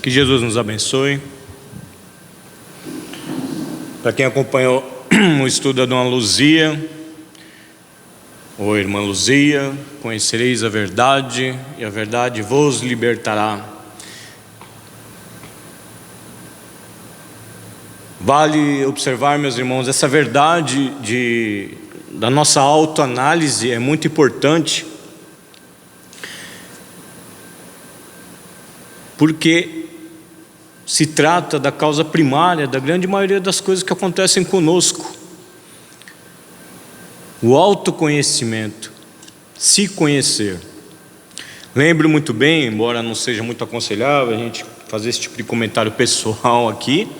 Que Jesus nos abençoe. Para quem acompanhou o estudo da Dona Luzia, ou Irmã Luzia, conhecereis a verdade e a verdade vos libertará. Vale observar, meus irmãos, essa verdade da nossa autoanálise é muito importante, porque se trata da causa primária da grande maioria das coisas que acontecem conosco. O autoconhecimento, se conhecer. Lembro muito bem, embora não seja muito aconselhável a gente fazer esse tipo de comentário pessoal aqui,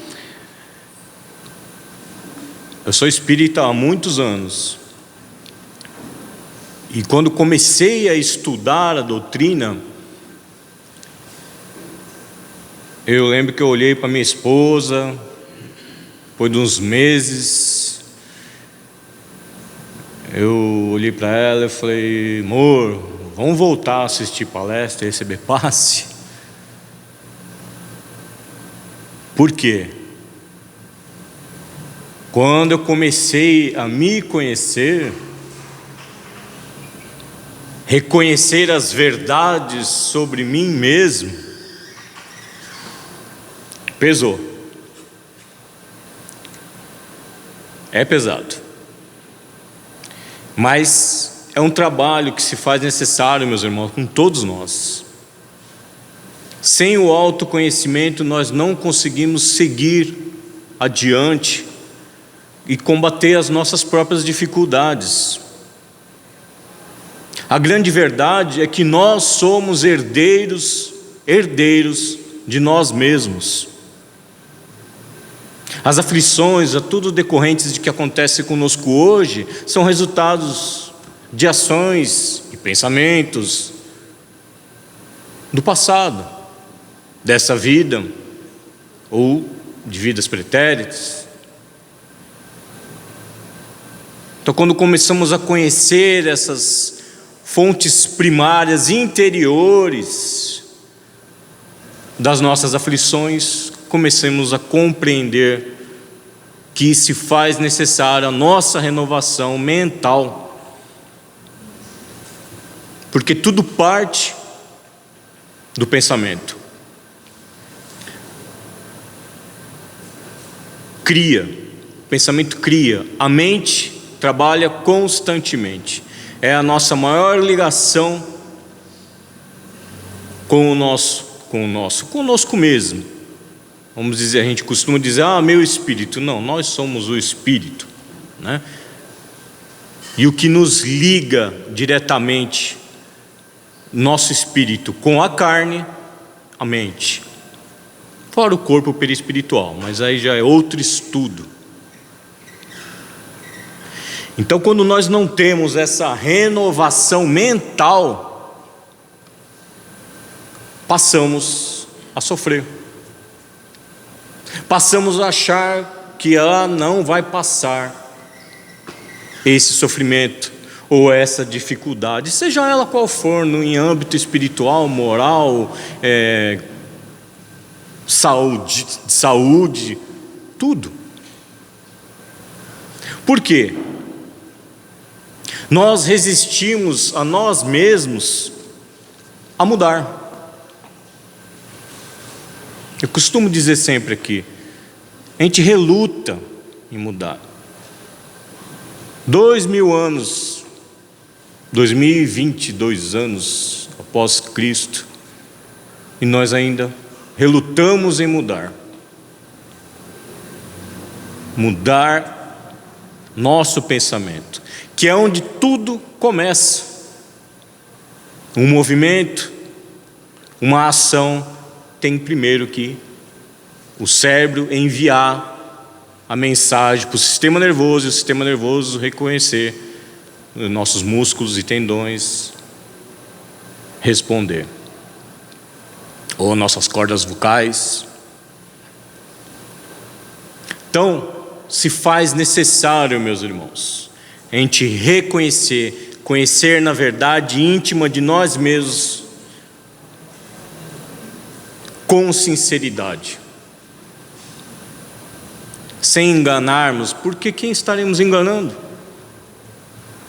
eu sou espírita há muitos anos, e quando comecei a estudar a doutrina, eu lembro que eu olhei para minha esposa, depois de uns meses, eu olhei para ela e falei: amor, vamos voltar a assistir palestra e receber passe? Por quê? Quando eu comecei a me conhecer, reconhecer as verdades sobre mim mesmo, pesou. É pesado. Mas é um trabalho que se faz necessário, meus irmãos, com todos nós. Sem o autoconhecimento, nós não conseguimos seguir adiante e combater as nossas próprias dificuldades. A grande verdade é que nós somos herdeiros de nós mesmos. As aflições, tudo decorrentes de que acontece conosco hoje, são resultados de ações e pensamentos do passado, dessa vida, ou de vidas pretéritas. Então, quando começamos a conhecer essas fontes primárias interiores das nossas aflições, comecemos a compreender que se faz necessária a nossa renovação mental, porque tudo parte do pensamento. O pensamento cria, a mente trabalha constantemente. É a nossa maior ligação conosco mesmo. Vamos dizer, a gente costuma dizer: meu espírito. Não, nós somos o espírito, né? E o que nos liga diretamente, nosso espírito, com a carne, a mente. Fora o corpo perispiritual, mas aí já é outro estudo. Então, quando nós não temos essa renovação mental, passamos a sofrer. Passamos a achar que não vai passar esse sofrimento ou essa dificuldade, seja ela qual for, em âmbito espiritual, moral, saúde, tudo. Por quê? Nós resistimos a nós mesmos a mudar. Eu costumo dizer sempre aqui, a gente reluta em mudar. 2000 anos, 2022 anos após Cristo, e nós ainda relutamos em mudar. Mudar nosso pensamento, que é onde tudo começa. Um movimento, uma ação, tem primeiro que o cérebro enviar a mensagem para o sistema nervoso, e o sistema nervoso reconhecer nossos músculos e tendões, responder, ou nossas cordas vocais. Então, se faz necessário, meus irmãos, a gente reconhecer, conhecer na verdade íntima de nós mesmos com sinceridade, sem enganarmos, porque quem estaremos enganando?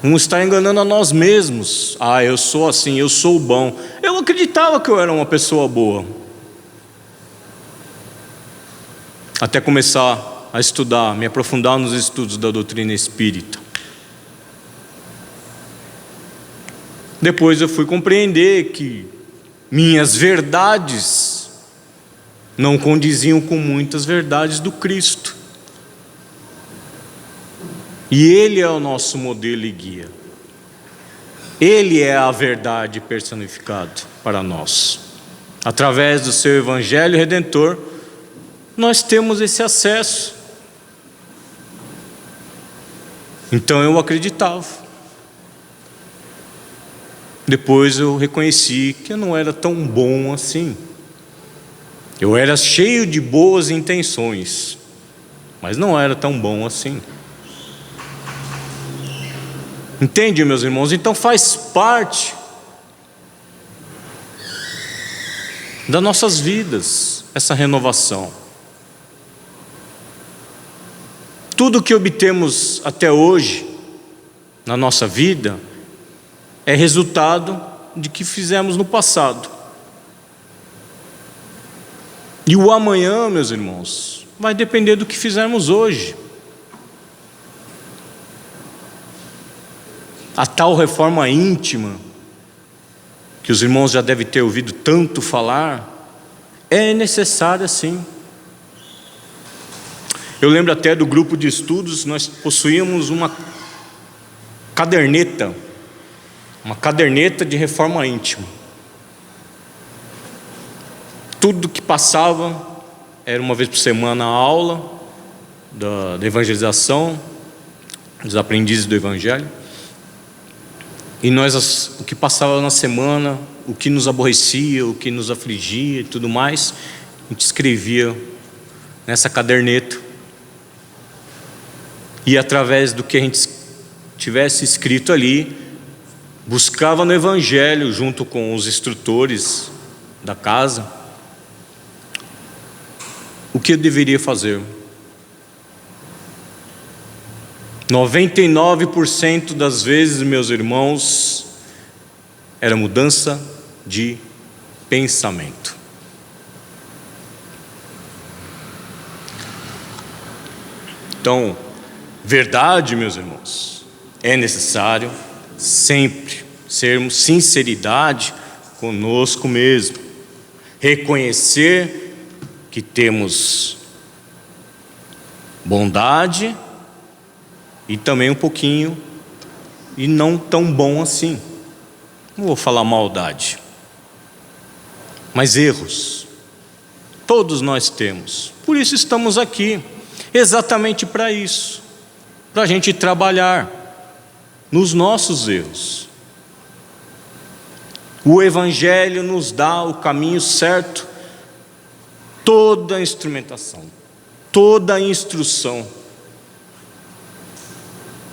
Vamos estar enganando a nós mesmos. Ah, eu sou assim, eu sou bom. Eu acreditava que eu era uma pessoa boa, até começar a estudar, me aprofundar nos estudos da doutrina espírita. Depois eu fui compreender que minhas verdades não condiziam com muitas verdades do Cristo. E Ele é o nosso modelo e guia. Ele é a verdade personificada para nós. Através do seu Evangelho Redentor, nós temos esse acesso. Então eu acreditava. Depois eu reconheci que eu não era tão bom assim. Eu era cheio de boas intenções, mas não era tão bom assim. Entende, meus irmãos? Então faz parte das nossas vidas essa renovação. Tudo que obtemos até hoje na nossa vida é resultado de que fizemos no passado. E o amanhã, meus irmãos, vai depender do que fizermos hoje. A tal reforma íntima, que os irmãos já devem ter ouvido tanto falar, é necessária sim. Eu lembro até do grupo de estudos, nós possuíamos uma caderneta de reforma íntima. Tudo que passava era uma vez por semana a aula da evangelização, dos aprendizes do Evangelho. E nós, o que passava na semana, o que nos aborrecia, o que nos afligia e tudo mais, a gente escrevia nessa caderneta. E através do que a gente tivesse escrito ali, buscava no Evangelho, junto com os instrutores da casa, o que eu deveria fazer. 99% das vezes, meus irmãos, era mudança de pensamento. Então, verdade, meus irmãos, é necessário sempre sermos sinceridade conosco mesmo, reconhecer que temos bondade e também um pouquinho, e não tão bom assim. Não vou falar maldade, mas erros. Todos nós temos. Por isso estamos aqui, exatamente para isso, para a gente trabalhar nos nossos erros. O Evangelho nos dá o caminho certo, toda a instrumentação, toda a instrução,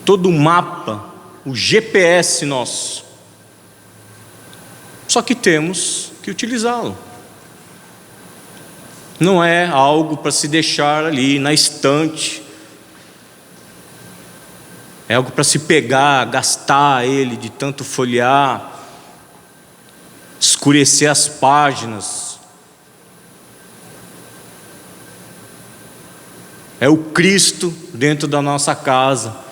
todo o mapa, o GPS nosso. Só que temos que utilizá-lo. Não é algo para se deixar ali na estante. É algo para se pegar, gastar ele de tanto folhear, escurecer as páginas. É o Cristo dentro da nossa casa.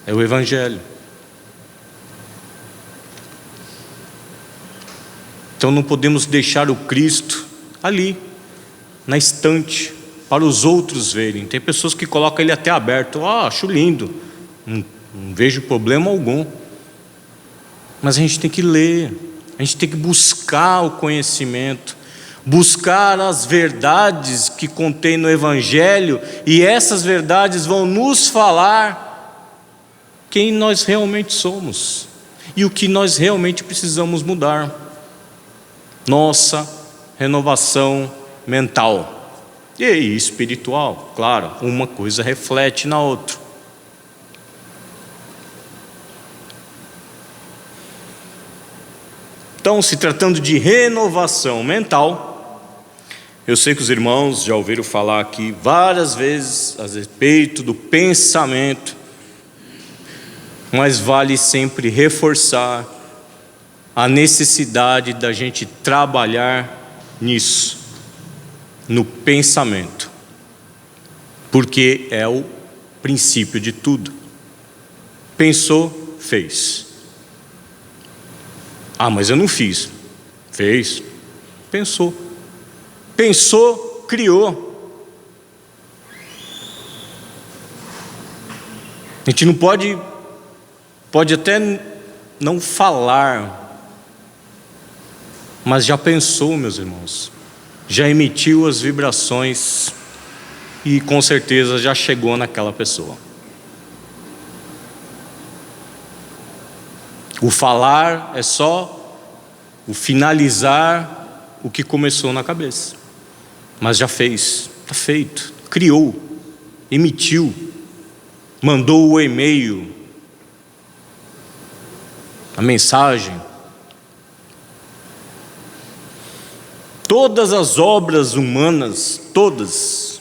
É o Evangelho. Então não podemos deixar o Cristo ali, na estante, para os outros verem. Tem pessoas que colocam ele até aberto. Acho lindo, não vejo problema algum. Mas a gente tem que ler, a gente tem que buscar o conhecimento, buscar as verdades que contém no Evangelho, e essas verdades vão nos falar quem nós realmente somos e o que nós realmente precisamos mudar. Nossa renovação mental e espiritual, claro, uma coisa reflete na outra. Então, se tratando de renovação mental, Eu sei que os irmãos já ouviram falar aqui várias vezes a respeito do pensamento, mas vale sempre reforçar a necessidade da gente trabalhar nisso, no pensamento, porque é o princípio de tudo. Pensou, fez. Ah, mas eu não fiz. Fez. Pensou. Pensou, criou. A gente não pode até não falar, mas já pensou, meus irmãos, já emitiu as vibrações e com certeza já chegou naquela pessoa. O falar é só o finalizar o que começou na cabeça, mas já fez, está feito, criou, emitiu, mandou o e-mail, a mensagem. Todas as obras humanas, todas,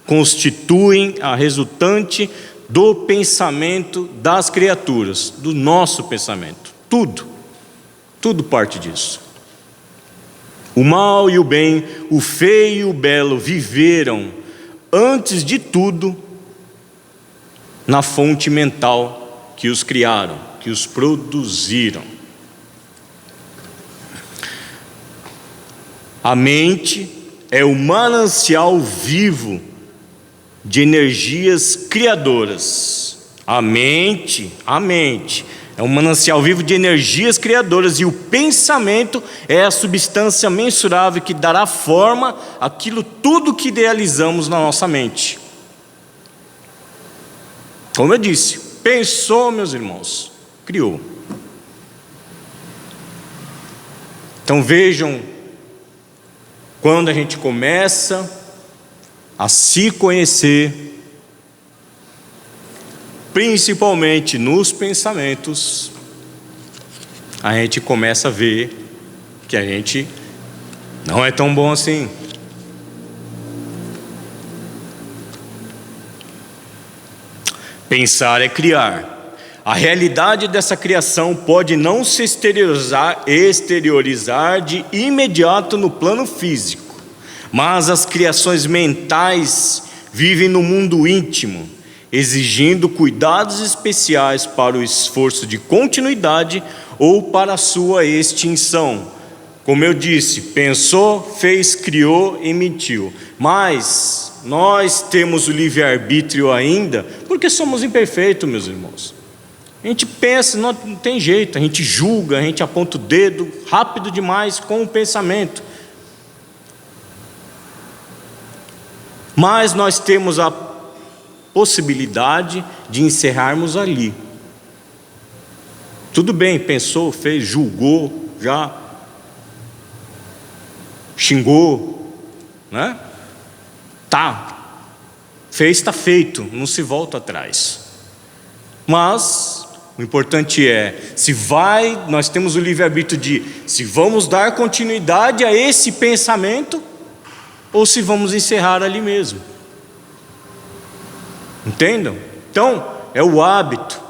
constituem a resultante do pensamento das criaturas, do nosso pensamento. Tudo parte disso. O mal e o bem, o feio e o belo viveram, antes de tudo, na fonte mental que os criaram, que os produziram. A mente é o manancial vivo de energias criadoras. A mente é um manancial vivo de energias criadoras, e o pensamento é a substância mensurável que dará forma àquilo tudo que idealizamos na nossa mente. Como eu disse, pensou, meus irmãos, criou. Então vejam, quando a gente começa a se conhecer, principalmente nos pensamentos, a gente começa a ver que a gente não é tão bom assim. Pensar é criar. A realidade dessa criação pode não se exteriorizar de imediato no plano físico, mas as criações mentais vivem no mundo íntimo, exigindo cuidados especiais para o esforço de continuidade ou para a sua extinção. Como eu disse, pensou, fez, criou, emitiu. Mas nós temos o livre-arbítrio ainda, porque somos imperfeitos, meus irmãos. A gente pensa, não tem jeito, a gente julga, a gente aponta o dedo rápido demais com o pensamento. Mas nós temos a possibilidade de encerrarmos ali. Tudo bem, pensou, fez, julgou, já xingou, né? Fez, está feito, não se volta atrás. Mas o importante é, nós temos o livre-arbítrio de se vamos dar continuidade a esse pensamento ou se vamos encerrar ali mesmo. Entendam? Então, é o hábito,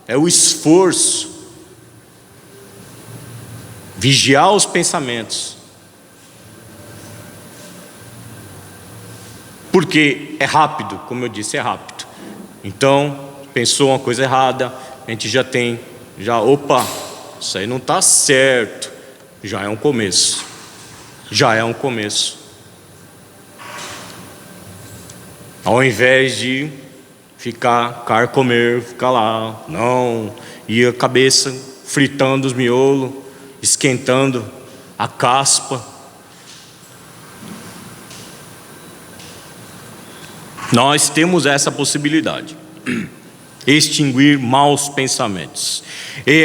é o esforço, vigiar os pensamentos. Porque é rápido, como eu disse, é rápido. Então, pensou uma coisa errada, a gente opa, isso aí não está certo. Já é um começo. Ao invés de ficar lá, não, e a cabeça fritando os miolos, esquentando a caspa. Nós temos essa possibilidade, extinguir maus pensamentos. E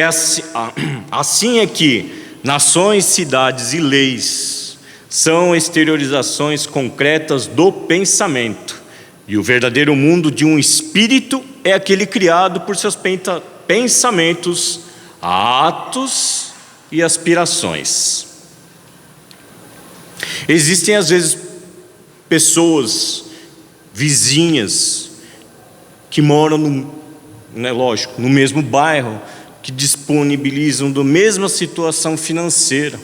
assim é que nações, cidades e leis são exteriorizações concretas do pensamento. E o verdadeiro mundo de um espírito é aquele criado por seus pensamentos, atos e aspirações. Existem às vezes pessoas vizinhas que moram lógico, no mesmo bairro, que disponibilizam da mesma situação financeira.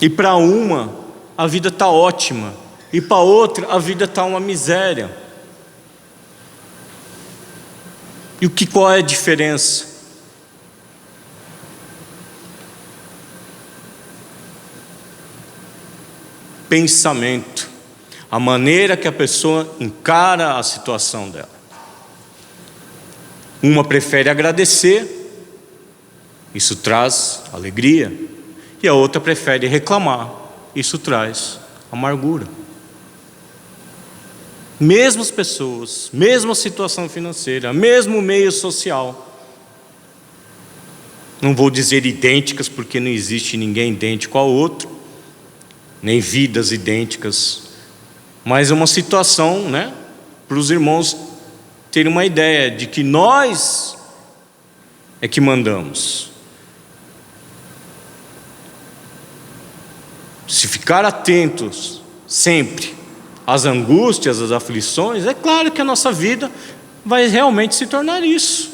E para uma, a vida está ótima, e para outra, a vida está uma miséria. E qual é a diferença? Pensamento, a maneira que a pessoa encara a situação dela. Uma prefere agradecer, isso traz alegria, e a outra prefere reclamar, isso traz amargura. Mesmas pessoas, mesma situação financeira, mesmo meio social. Não vou dizer idênticas, porque não existe ninguém idêntico ao outro, nem vidas idênticas, mas é uma situação, para os irmãos terem uma ideia de que nós é que mandamos. Se ficar atentos sempre às angústias, às aflições, é claro que a nossa vida vai realmente se tornar isso.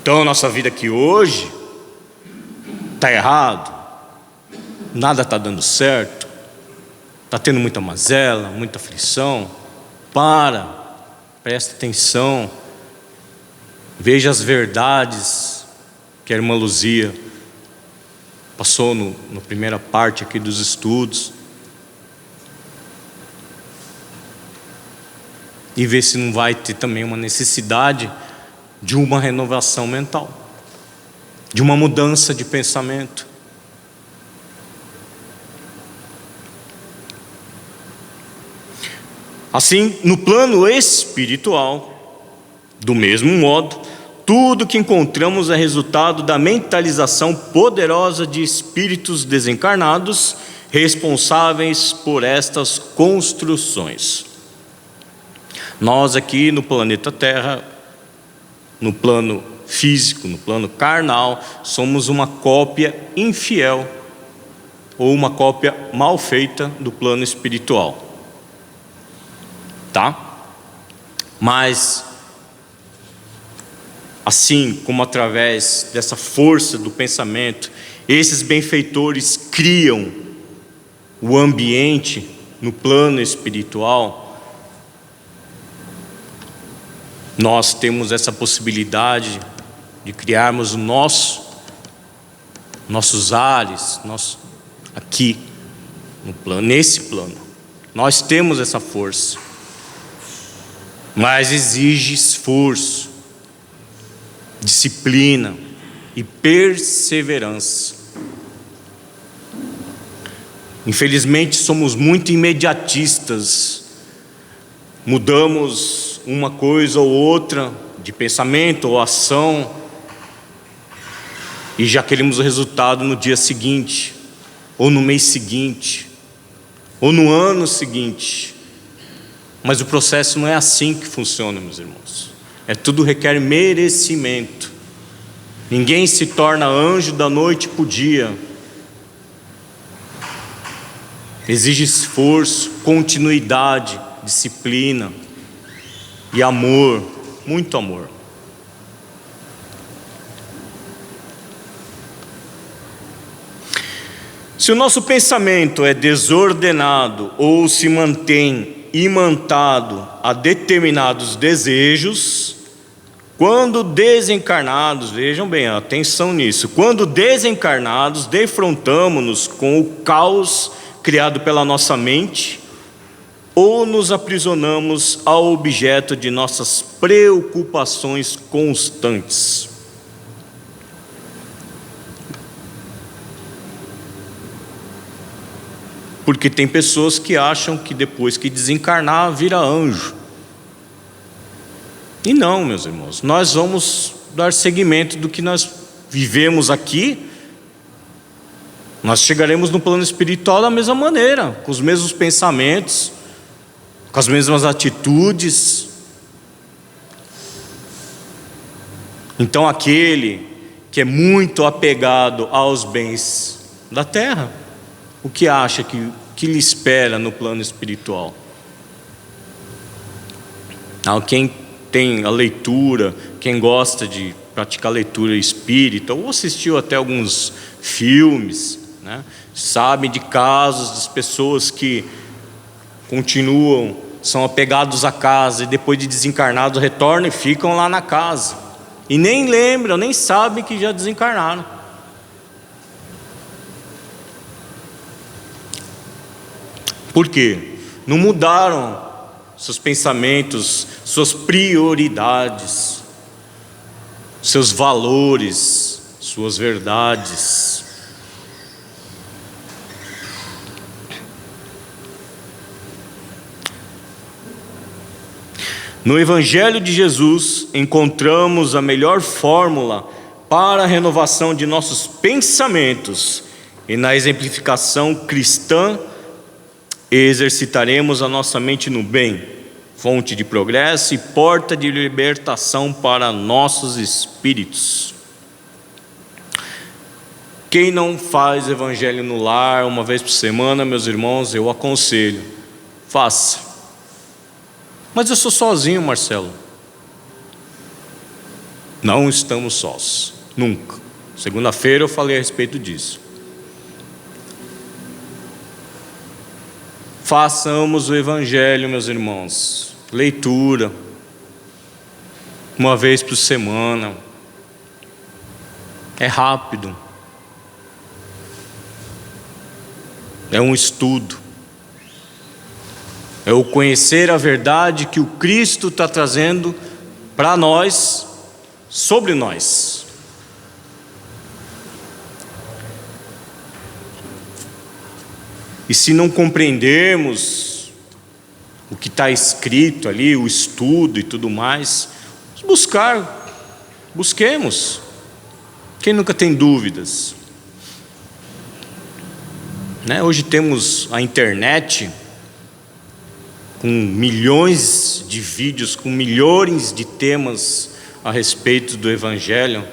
Então a nossa vida aqui hoje está errado, nada está dando certo, está tendo muita mazela, muita aflição. Presta atenção, veja as verdades que a irmã Luzia passou na primeira parte aqui dos estudos, e ver se não vai ter também uma necessidade de uma renovação mental, de uma mudança de pensamento. Assim, no plano espiritual, do mesmo modo, tudo que encontramos é resultado da mentalização poderosa de espíritos desencarnados, responsáveis por estas construções. Nós aqui no planeta Terra, no plano físico, no plano carnal, somos uma cópia infiel ou uma cópia mal feita do plano espiritual. Mas assim como através dessa força do pensamento, esses benfeitores criam o ambiente no plano espiritual, nós temos essa possibilidade de criarmos nossos ares, aqui no plano, nesse plano. Nós temos essa força, mas exige esforço, disciplina e perseverança. Infelizmente somos muito imediatistas, mudamos uma coisa ou outra de pensamento ou ação e já queremos o resultado no dia seguinte, ou no mês seguinte, ou no ano seguinte. Mas o processo não é assim que funciona, meus irmãos. Tudo requer merecimento. Ninguém se torna anjo da noite para o dia. Exige esforço, continuidade, disciplina e amor, muito amor. Se o nosso pensamento é desordenado ou se mantém imantado a determinados desejos, quando desencarnados, vejam bem, atenção nisso, quando desencarnados, defrontamos-nos com o caos criado pela nossa mente, ou nos aprisionamos ao objeto de nossas preocupações constantes. Porque tem pessoas que acham que depois que desencarnar, vira anjo. E não, meus irmãos, nós vamos dar seguimento do que nós vivemos aqui. Nós chegaremos no plano espiritual da mesma maneira, com os mesmos pensamentos, com as mesmas atitudes. Então aquele que é muito apegado aos bens da terra, o que acha que lhe espera no plano espiritual? Quem tem a leitura, quem gosta de praticar leitura espírita, ou assistiu até alguns filmes, né, sabe de casos das pessoas que continuam, são apegados à casa e depois de desencarnados retornam e ficam lá na casa. E nem lembram, nem sabem que já desencarnaram. Por quê? Não mudaram seus pensamentos, suas prioridades, seus valores, suas verdades. No Evangelho de Jesus encontramos a melhor fórmula para a renovação de nossos pensamentos, e na exemplificação cristã exercitaremos a nossa mente no bem, fonte de progresso e porta de libertação para nossos espíritos. Quem não faz evangelho no lar uma vez por semana, meus irmãos, eu aconselho, faça. Mas eu sou sozinho, Marcelo. Não estamos sós, nunca. Segunda-feira eu falei a respeito disso. Façamos o evangelho, meus irmãos. Leitura, uma vez por semana. É rápido. É um estudo. É o conhecer a verdade que o Cristo está trazendo para nós, sobre nós. E se não compreendermos o que está escrito ali, o estudo e tudo mais, busquemos. Quem nunca tem dúvidas? Né? Hoje temos a internet, com milhões de vídeos, com milhões de temas a respeito do Evangelho.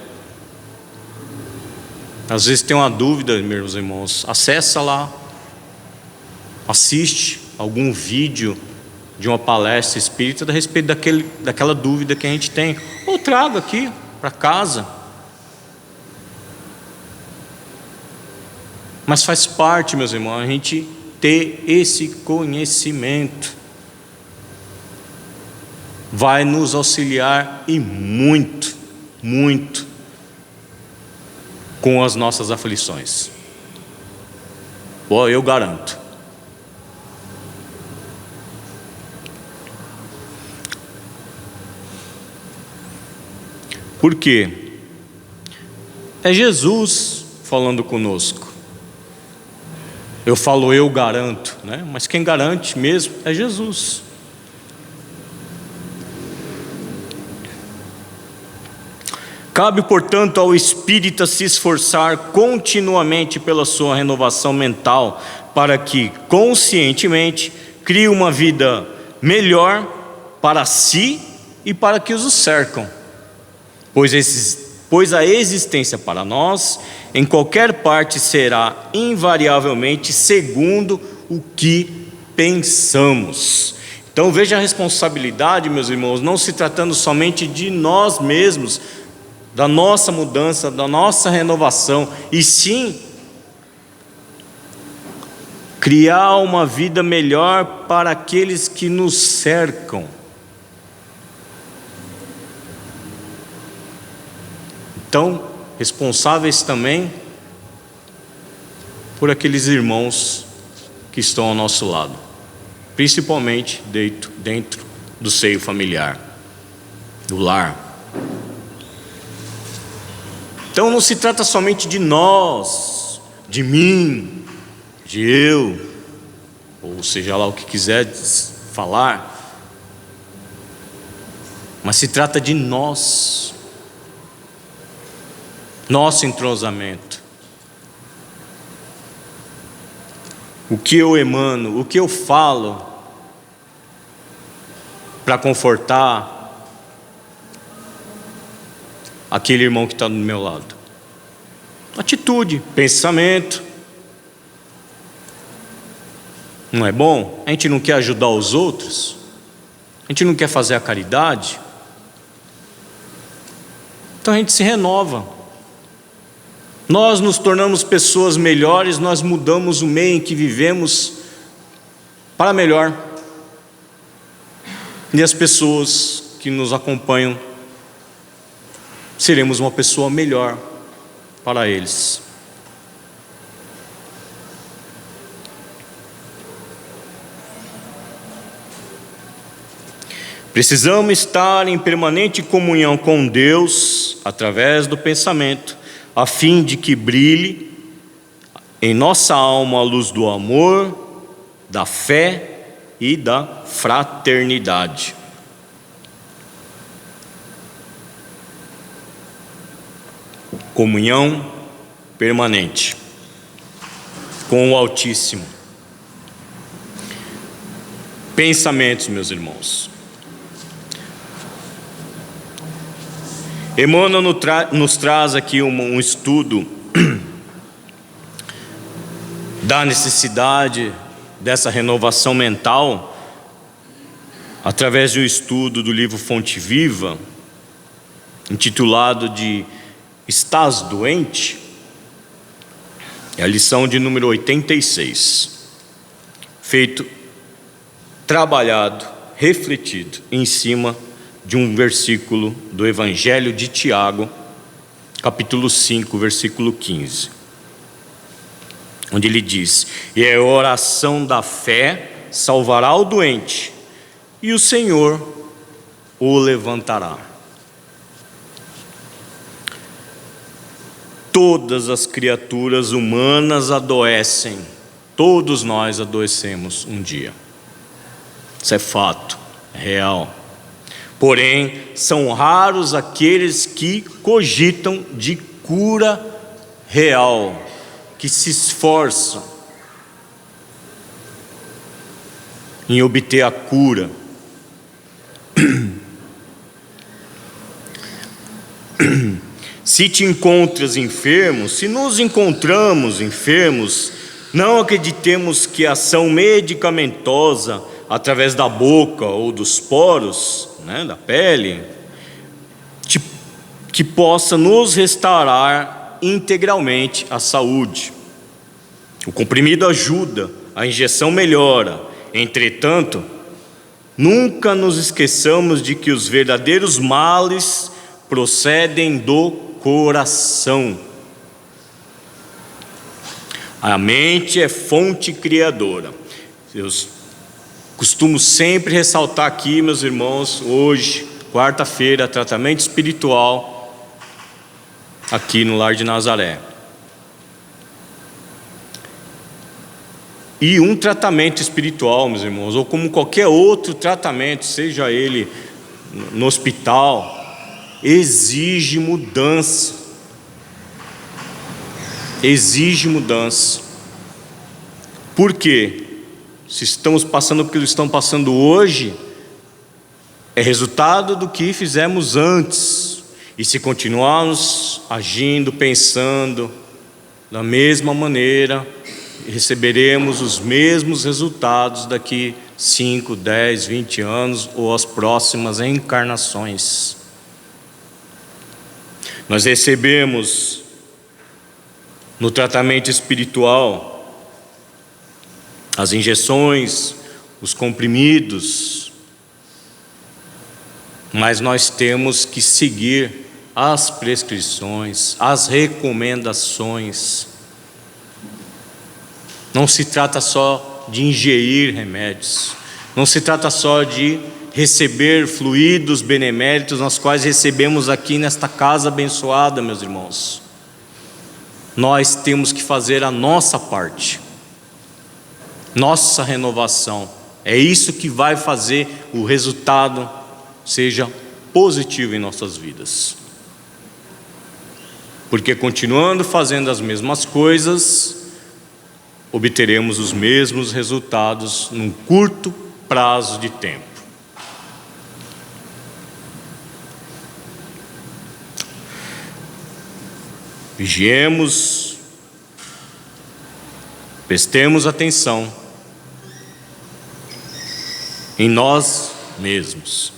Às vezes tem uma dúvida, meus irmãos, acessa lá, assiste algum vídeo de uma palestra espírita a respeito daquela dúvida que a gente tem, ou traga aqui para casa. Mas faz parte, meus irmãos, a gente ter esse conhecimento. Vai nos auxiliar e muito, muito com as nossas aflições. Eu garanto. Por quê? É Jesus falando conosco. Eu falo eu garanto, né? Mas quem garante mesmo é Jesus. Cabe, portanto, ao espírita se esforçar continuamente pela sua renovação mental, para que, conscientemente, crie uma vida melhor para si e para que os cercam. Pois a existência para nós, em qualquer parte, será invariavelmente segundo o que pensamos. Então veja a responsabilidade, meus irmãos, não se tratando somente de nós mesmos, da nossa mudança, da nossa renovação, e sim criar uma vida melhor para aqueles que nos cercam. Então, responsáveis também por aqueles irmãos que estão ao nosso lado, principalmente dentro do seio familiar, do lar. Então não se trata somente de nós, de mim, de eu, ou seja lá o que quiser falar, mas se trata de nós, nosso entrosamento, o que eu emano, o que eu falo para confortar, aquele irmão que está do meu lado. Atitude, pensamento. Não é bom? A gente não quer ajudar os outros? A gente não quer fazer a caridade? Então a gente se renova. Nós nos tornamos pessoas melhores, nós mudamos o meio em que vivemos para melhor. E as pessoas que nos acompanham, seremos uma pessoa melhor para eles. Precisamos estar em permanente comunhão com Deus através do pensamento, a fim de que brilhe em nossa alma a luz do amor, da fé e da fraternidade. Comunhão permanente com o Altíssimo. Pensamentos, meus irmãos. Emmanuel nos traz aqui um estudo da necessidade dessa renovação mental através de um estudo do livro Fonte Viva, intitulado de Estás doente? É a lição de número 86, trabalhado, refletido em cima de um versículo do Evangelho de Tiago, capítulo 5, versículo 15, onde ele diz: e a oração da fé salvará o doente, e o Senhor o levantará. Todas as criaturas humanas adoecem, todos nós adoecemos um dia. Isso é fato, é real. Porém, são raros aqueles que cogitam de cura real, que se esforçam em obter a cura. Se te encontras enfermo, se nos encontramos enfermos, não acreditemos que a ação medicamentosa através da boca ou dos poros, da pele, que possa nos restaurar integralmente a saúde. O comprimido ajuda, a injeção melhora. Entretanto, nunca nos esqueçamos de que os verdadeiros males procedem do coração. A mente é fonte criadora. Eu costumo sempre ressaltar aqui, meus irmãos, hoje, quarta-feira, tratamento espiritual, aqui no Lar de Nazaré. E um tratamento espiritual, meus irmãos, ou como qualquer outro tratamento, seja ele no hospital, exige mudança. Exige mudança. Por quê? Se estamos passando pelo que estamos passando hoje, é resultado do que fizemos antes. E se continuarmos agindo, pensando da mesma maneira, receberemos os mesmos resultados daqui 5, 10, 20 anos ou as próximas encarnações. Nós recebemos no tratamento espiritual as injeções, os comprimidos, mas nós temos que seguir as prescrições, as recomendações. Não se trata só de ingerir remédios, não se trata só de receber fluidos beneméritos, nós quais recebemos aqui nesta casa abençoada, meus irmãos. Nós temos que fazer a nossa parte, nossa renovação. É isso que vai fazer o resultado seja positivo em nossas vidas. Porque continuando fazendo as mesmas coisas, obteremos os mesmos resultados num curto prazo de tempo. Vigiemos, prestemos atenção em nós mesmos.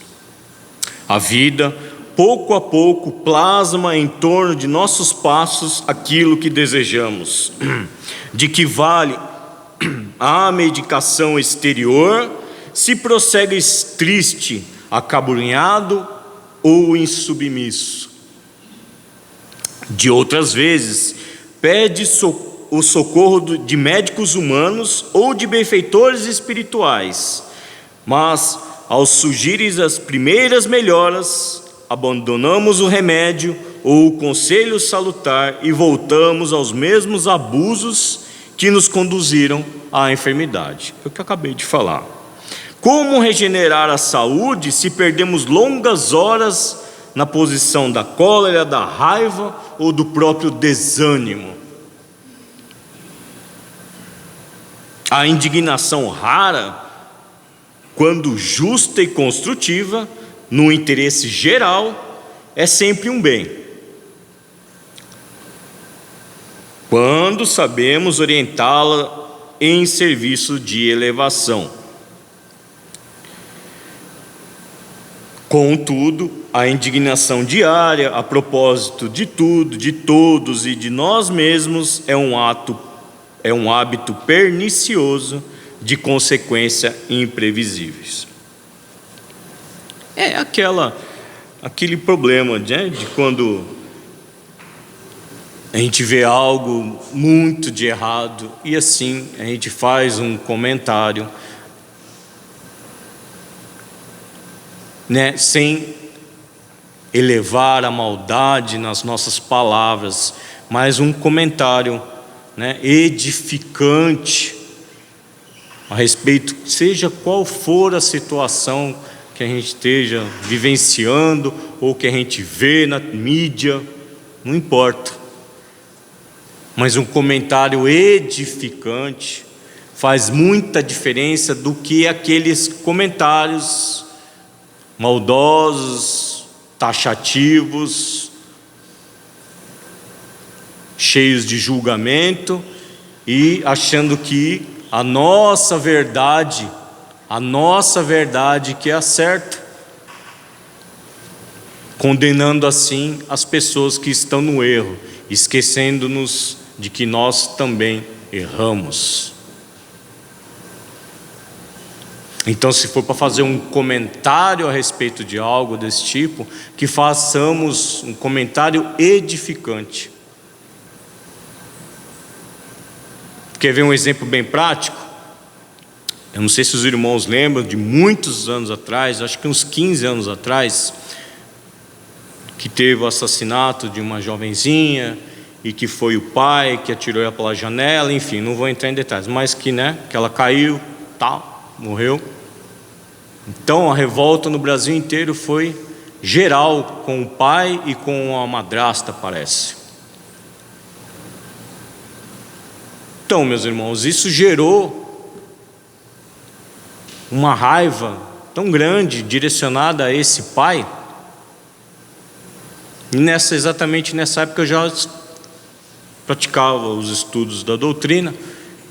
A vida, pouco a pouco, plasma em torno de nossos passos aquilo que desejamos. De que vale a medicação exterior se prossegue triste, acabrunhado ou insubmisso? De outras vezes, pede o socorro de médicos humanos ou de benfeitores espirituais, mas ao surgirem as primeiras melhoras, abandonamos o remédio ou o conselho salutar e voltamos aos mesmos abusos que nos conduziram à enfermidade. É o que eu acabei de falar. Como regenerar a saúde se perdemos longas horas na posição da cólera, da raiva ou do próprio desânimo? A indignação rara, quando justa e construtiva, no interesse geral, é sempre um bem. Quando sabemos orientá-la em serviço de elevação. Contudo, a indignação diária, a propósito de tudo, de todos e de nós mesmos, é um hábito pernicioso de consequências imprevisíveis. É aquele problema, né, de quando a gente vê algo muito de errado e assim a gente faz um comentário, né, sem elevar a maldade nas nossas palavras, mas um comentário, né, edificante a respeito, seja qual for a situação que a gente esteja vivenciando ou que a gente vê na mídia, não importa, mas um comentário edificante faz muita diferença do que aqueles comentários maldosos, taxativos, cheios de julgamento e achando que a nossa verdade que é a certa, condenando assim as pessoas que estão no erro, esquecendo-nos de que nós também erramos. Então, se for para fazer um comentário a respeito de algo desse tipo, que façamos um comentário edificante. Quer ver um exemplo bem prático? Eu não sei se os irmãos lembram de muitos anos atrás, acho que uns 15 anos atrás, que teve o assassinato de uma jovenzinha e que foi o pai que atirou ela pela janela, enfim, não vou entrar em detalhes, mas que ela caiu, tal, morreu. Então a revolta no Brasil inteiro foi geral, com o pai e com a madrasta, parece. Então, meus irmãos, isso gerou uma raiva tão grande direcionada a esse pai. E exatamente nessa época eu já praticava os estudos da doutrina,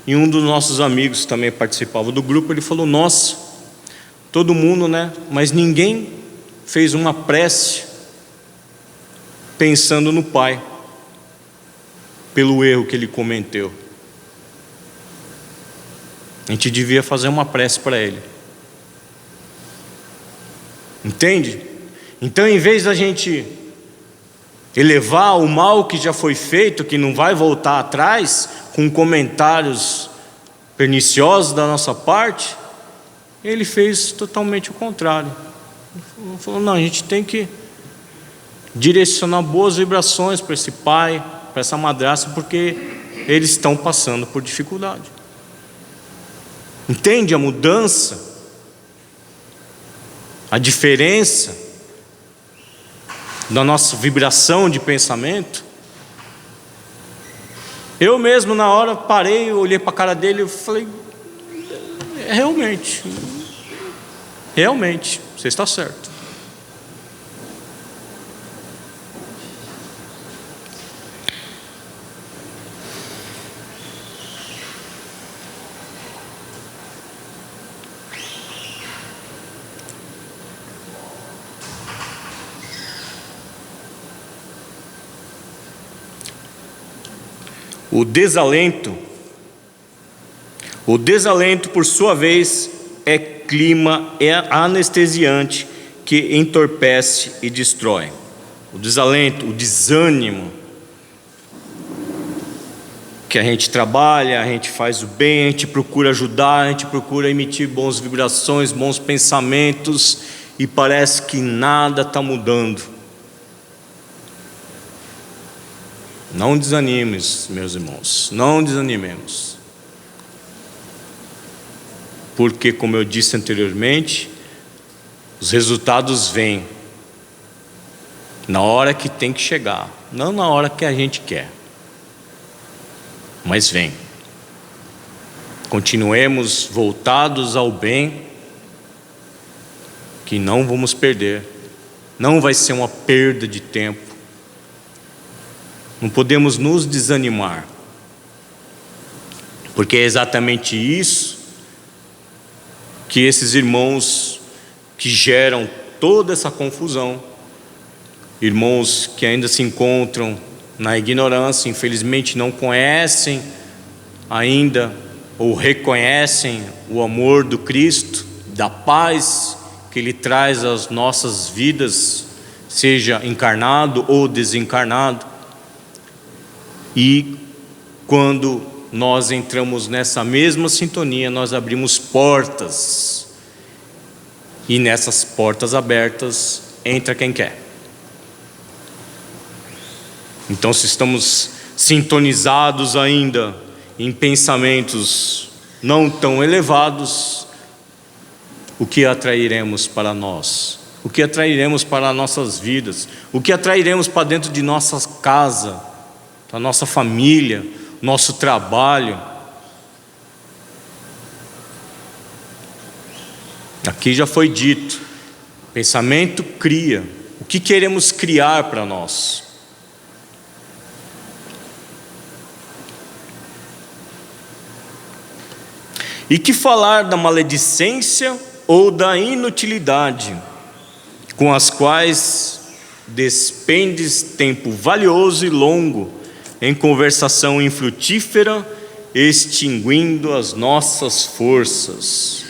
e um dos nossos amigos também participava do grupo. Ele falou: nossa, todo mundo, mas ninguém fez uma prece pensando no pai, pelo erro que ele cometeu. A gente devia fazer uma prece para ele. Entende? Então, em vez da gente elevar o mal que já foi feito, que não vai voltar atrás, com comentários perniciosos da nossa parte, ele fez totalmente o contrário. Ele falou: não, a gente tem que direcionar boas vibrações para esse pai, para essa madrasta, porque eles estão passando por dificuldade. Entende a mudança? A diferença da nossa vibração de pensamento? Eu mesmo, na hora, parei, olhei para a cara dele e falei: realmente, você está certo. O desalento, por sua vez, é clima, é anestesiante que entorpece e destrói. O desalento, o desânimo, que a gente trabalha, a gente faz o bem, a gente procura ajudar, a gente procura emitir boas vibrações, bons pensamentos, e parece que nada está mudando. Não desanimemos, meus irmãos, não desanimemos. Porque, como eu disse anteriormente, os resultados vêm na hora que tem que chegar, não na hora que a gente quer, mas vem. Continuemos voltados ao bem, que não vamos perder, não vai ser uma perda de tempo. Não podemos nos desanimar, porque é exatamente isso que esses irmãos que geram toda essa confusão, irmãos que ainda se encontram na ignorância, infelizmente não conhecem ainda ou reconhecem o amor do Cristo, da paz que Ele traz às nossas vidas, seja encarnado ou desencarnado. E quando nós entramos nessa mesma sintonia, nós abrimos portas, e nessas portas abertas entra quem quer. Então, se estamos sintonizados ainda em pensamentos não tão elevados, o que atrairemos para nós? O que atrairemos para nossas vidas? O que atrairemos para dentro de nossa casa, da nossa família, nosso trabalho? Aqui já foi dito, pensamento cria. O que queremos criar para nós? E que falar da maledicência ou da inutilidade, com as quais despendes tempo valioso e longo em conversação infrutífera, extinguindo as nossas forças.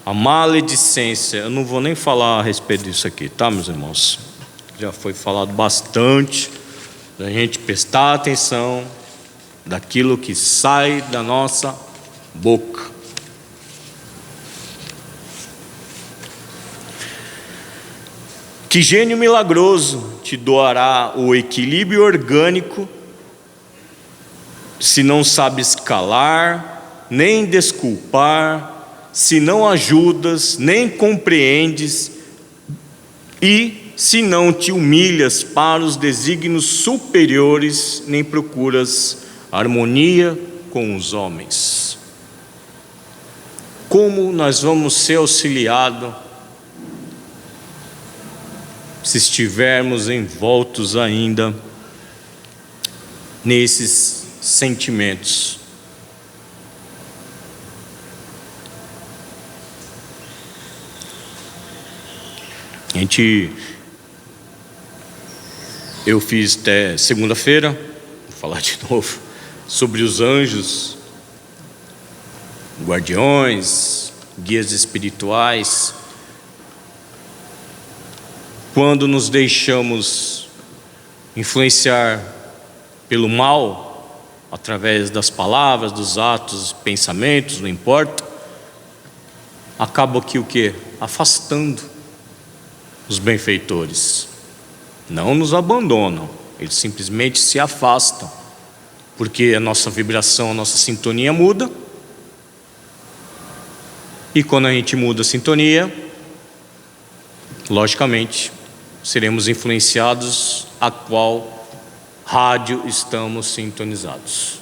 A maledicência, eu não vou nem falar a respeito disso aqui, tá, meus irmãos? Já foi falado bastante, da gente prestar atenção daquilo que sai da nossa boca. Que gênio milagroso te doará o equilíbrio orgânico, se não sabes calar, nem desculpar, se não ajudas, nem compreendes, e se não te humilhas para os desígnios superiores, nem procuras harmonia com os homens. Como nós vamos ser auxiliados se estivermos envoltos ainda nesses sentimentos? Eu fiz até segunda-feira, vou falar de novo, sobre os anjos, guardiões, guias espirituais. Quando nos deixamos influenciar pelo mal, através das palavras, dos atos, pensamentos, não importa, acaba aqui o quê? Afastando os benfeitores. Não nos abandonam, eles simplesmente se afastam, porque a nossa vibração, a nossa sintonia muda, e quando a gente muda a sintonia, logicamente, seremos influenciados a qual rádio estamos sintonizados.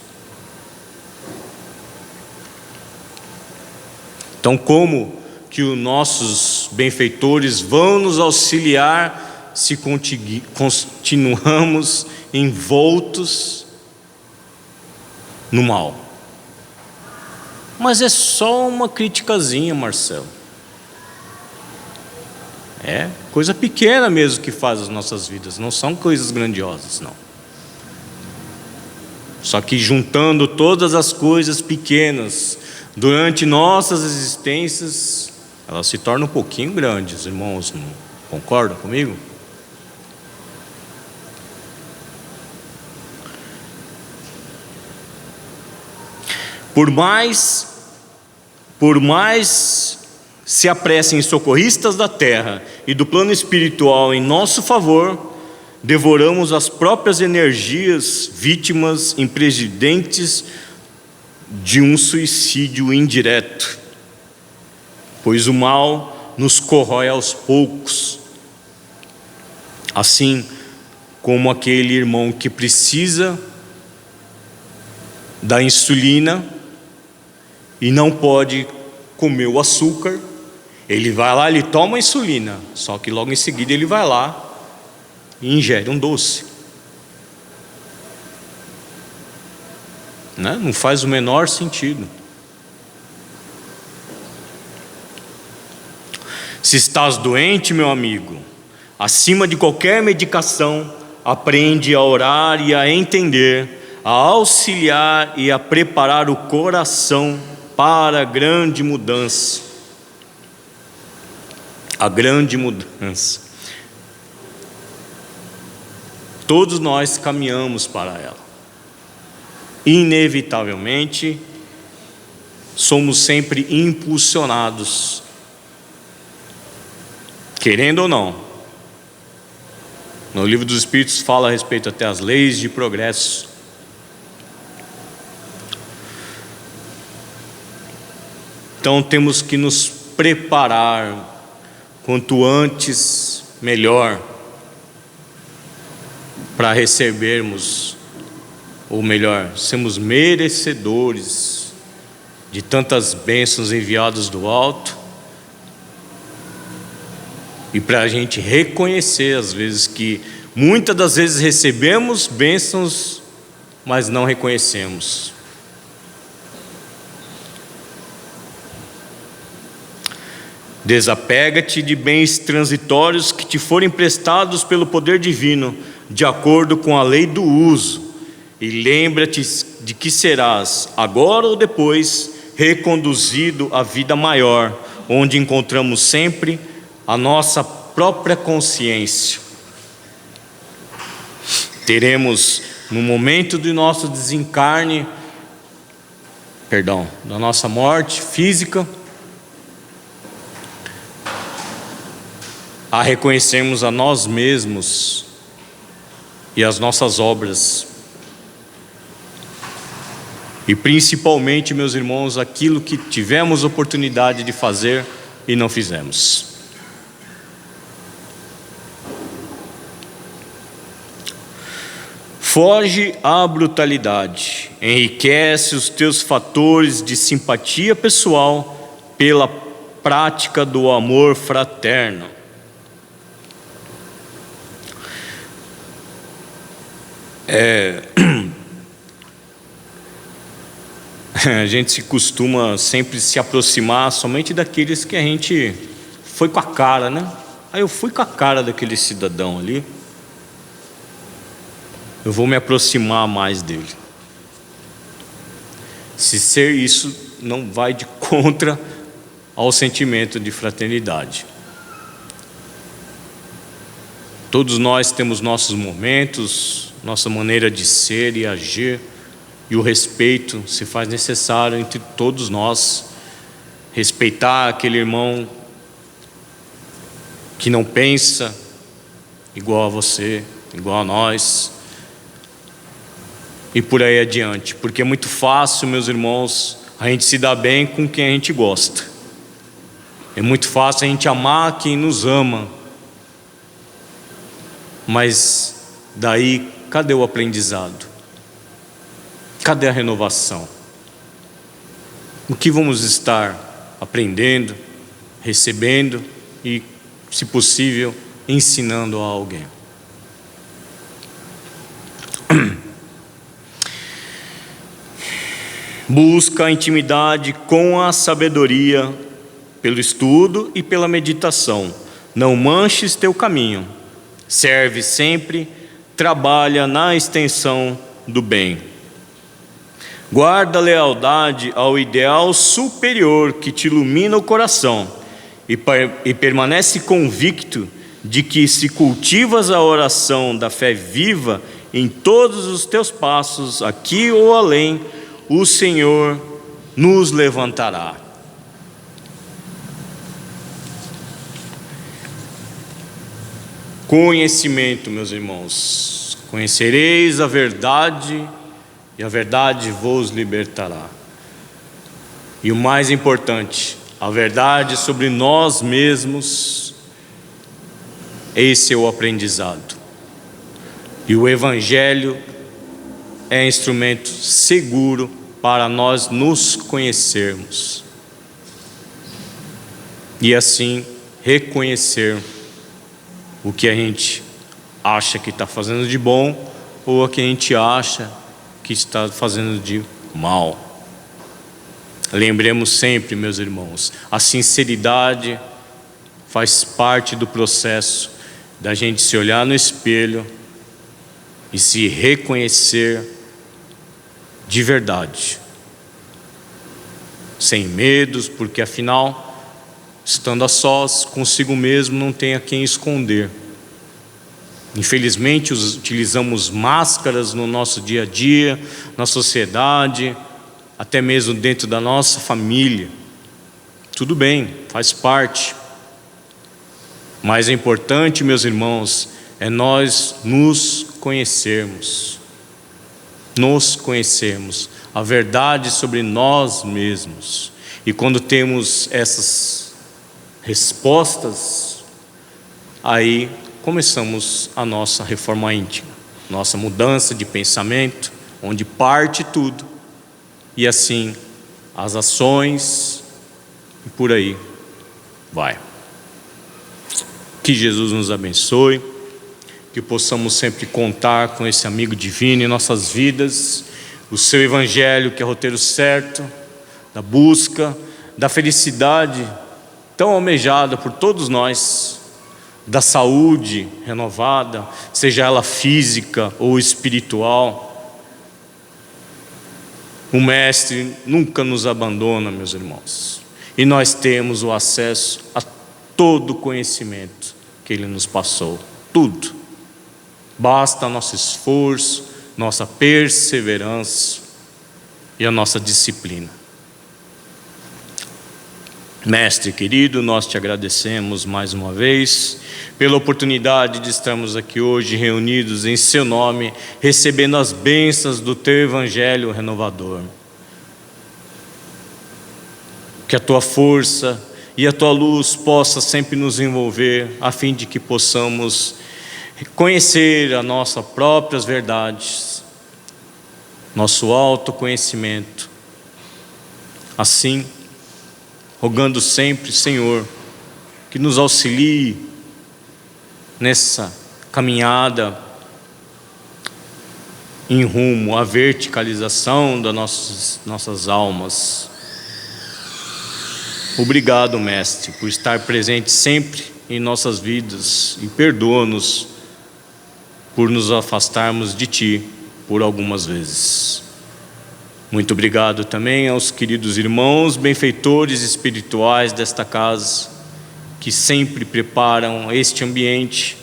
Então, como que os nossos benfeitores vão nos auxiliar se continuamos envoltos no mal? Mas é só uma criticazinha, Marcelo. É coisa pequena mesmo que faz as nossas vidas, não são coisas grandiosas, não. Só que juntando todas as coisas pequenas durante nossas existências, elas se tornam um pouquinho grandes, irmãos, não concordam comigo? Por mais se apressem socorristas da terra e do plano espiritual em nosso favor, devoramos as próprias energias, vítimas imprevidentes de um suicídio indireto, pois o mal nos corrói aos poucos, assim como aquele irmão que precisa da insulina e não pode comer o açúcar. Ele vai lá, ele toma a insulina, só que logo em seguida ele vai lá e ingere um doce, né? Não faz o menor sentido. Se estás doente, meu amigo, acima de qualquer medicação, aprende a orar e a entender, a auxiliar e a preparar o coração para a grande mudança. A grande mudança. Todos nós caminhamos para ela. Inevitavelmente, somos sempre impulsionados, querendo ou não. No Livro dos Espíritos fala a respeito até as leis de progresso. Então temos que nos preparar quanto antes melhor para recebermos, ou melhor, sermos merecedores de tantas bênçãos enviadas do alto, e para a gente reconhecer às vezes que muitas das vezes recebemos bênçãos, mas não reconhecemos. Desapega-te de bens transitórios que te forem emprestados pelo poder divino, de acordo com a lei do uso, e lembra-te de que serás, agora ou depois, reconduzido à vida maior, onde encontramos sempre a nossa própria consciência. Teremos, no momento do nosso desencarne, da nossa morte física, a reconhecermos a nós mesmos e as nossas obras, e principalmente, meus irmãos, aquilo que tivemos oportunidade de fazer e não fizemos. Foge à brutalidade, enriquece os teus fatores de simpatia pessoal pela prática do amor fraterno. A gente se costuma sempre se aproximar somente daqueles que a gente foi com a cara, né? Aí eu fui com a cara daquele cidadão ali, eu vou me aproximar mais dele. Se ser isso não vai de contra ao sentimento de fraternidade. Todos nós temos nossos momentos, nossa maneira de ser e agir, e o respeito se faz necessário entre todos nós. Respeitar aquele irmão que não pensa igual a você, igual a nós, e por aí adiante, porque é muito fácil, meus irmãos, a gente se dar bem com quem a gente gosta. É muito fácil a gente amar quem nos ama, mas daí, cadê o aprendizado? Cadê a renovação? O que vamos estar aprendendo, recebendo e, se possível, ensinando a alguém? Busca a intimidade com a sabedoria, pelo estudo e pela meditação. Não manches teu caminho. Serve sempre, trabalha na extensão do bem. Guarda a lealdade ao ideal superior que te ilumina o coração e permanece convicto de que, se cultivas a oração da fé viva em todos os teus passos, aqui ou além, o Senhor nos levantará. Conhecimento, meus irmãos. Conhecereis a verdade e a verdade vos libertará. E o mais importante, a verdade sobre nós mesmos. Esse é o aprendizado. E o Evangelho é instrumento seguro para nós nos conhecermos. E assim reconhecer o que a gente acha que está fazendo de bom ou o que a gente acha que está fazendo de mal. Lembremos sempre, meus irmãos, a sinceridade faz parte do processo da gente se olhar no espelho e se reconhecer de verdade, sem medos, porque afinal, estando a sós consigo mesmo, não tem a quem esconder. Infelizmente, utilizamos máscaras no nosso dia a dia, na sociedade, até mesmo dentro da nossa família. Tudo bem, faz parte. Mas é importante, meus irmãos, é nós nos conhecermos. Nos conhecermos. A verdade sobre nós mesmos. E quando temos essas respostas, aí começamos a nossa reforma íntima, nossa mudança de pensamento, onde parte tudo, e assim as ações, e por aí vai. Que Jesus nos abençoe, que possamos sempre contar com esse amigo divino em nossas vidas, o seu Evangelho, que é o roteiro certo, da busca, da felicidade tão almejada por todos nós, da saúde renovada, seja ela física ou espiritual. O Mestre nunca nos abandona, meus irmãos, e nós temos o acesso a todo o conhecimento que Ele nos passou, tudo. Basta nosso esforço, nossa perseverança e a nossa disciplina. Mestre querido, nós te agradecemos mais uma vez pela oportunidade de estarmos aqui hoje reunidos em seu nome, recebendo as bênçãos do teu Evangelho renovador. Que a tua força e a tua luz possa sempre nos envolver, a fim de que possamos conhecer as nossas próprias verdades, nosso autoconhecimento. Assim, rogando sempre, Senhor, que nos auxilie nessa caminhada em rumo à verticalização das nossas almas. Obrigado, Mestre, por estar presente sempre em nossas vidas e perdoa-nos por nos afastarmos de Ti por algumas vezes. Muito obrigado também aos queridos irmãos, benfeitores espirituais desta casa, que sempre preparam este ambiente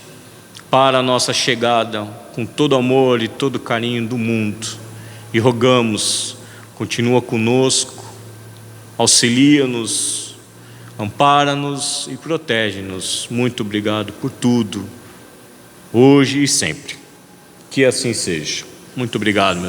para a nossa chegada com todo amor e todo carinho do mundo. E rogamos, continua conosco, auxilia-nos, ampara-nos e protege-nos. Muito obrigado por tudo, hoje e sempre. Que assim seja. Muito obrigado, meu